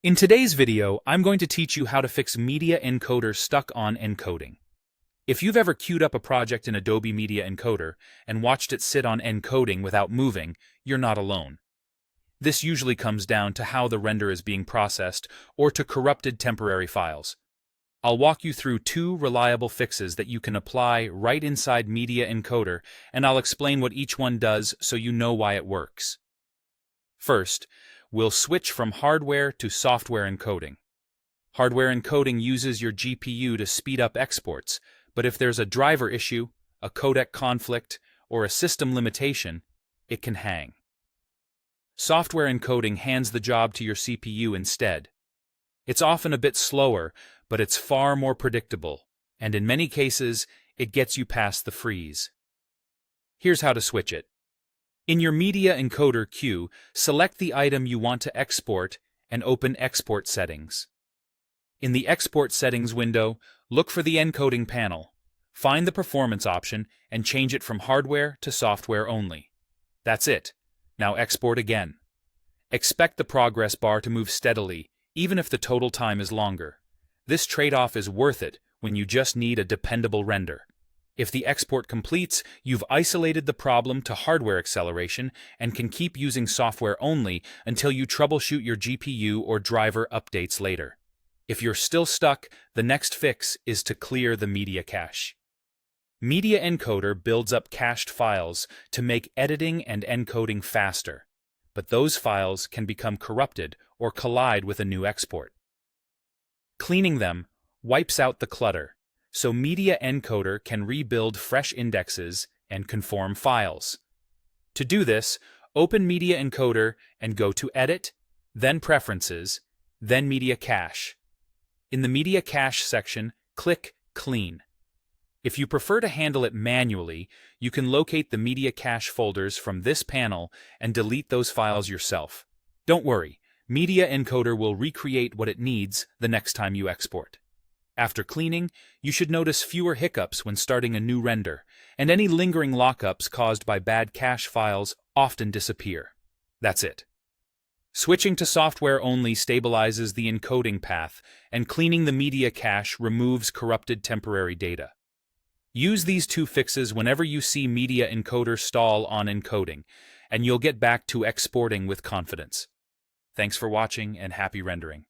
In today's video, I'm going to teach you how to fix Media Encoder stuck on encoding. If you've ever queued up a project in Adobe Media Encoder and watched it sit on encoding without moving, you're not alone. This usually comes down to how the render is being processed or to corrupted temporary files. I'll walk you through two reliable fixes that you can apply right inside Media Encoder, and I'll explain what each one does so you know why it works. First, we'll switch from hardware to software encoding. Hardware encoding uses your GPU to speed up exports, but if there's a driver issue, a codec conflict, or a system limitation, it can hang. Software encoding hands the job to your CPU instead. It's often a bit slower, but it's far more predictable, and in many cases, it gets you past the freeze. Here's how to switch it. In your Media Encoder queue, select the item you want to export and open Export Settings. In the Export Settings window, look for the Encoding panel. Find the Performance option and change it from hardware to software only. That's it. Now export again. Expect the progress bar to move steadily, even if the total time is longer. This trade-off is worth it when you just need a dependable render. If the export completes, you've isolated the problem to hardware acceleration and can keep using software only until you troubleshoot your GPU or driver updates later. If you're still stuck, the next fix is to clear the media cache. Media Encoder builds up cached files to make editing and encoding faster, but those files can become corrupted or collide with a new export. Cleaning them wipes out the clutter, so Media Encoder can rebuild fresh indexes and conform files. To do this, open Media Encoder and go to Edit, then Preferences, then Media Cache. In the Media Cache section, click Clean. If you prefer to handle it manually, you can locate the Media Cache folders from this panel and delete those files yourself. Don't worry, Media Encoder will recreate what it needs the next time you export. After cleaning, you should notice fewer hiccups when starting a new render, and any lingering lockups caused by bad cache files often disappear. That's it. Switching to software only stabilizes the encoding path, and cleaning the media cache removes corrupted temporary data. Use these two fixes whenever you see Media Encoder stall on encoding, and you'll get back to exporting with confidence. Thanks for watching and happy rendering.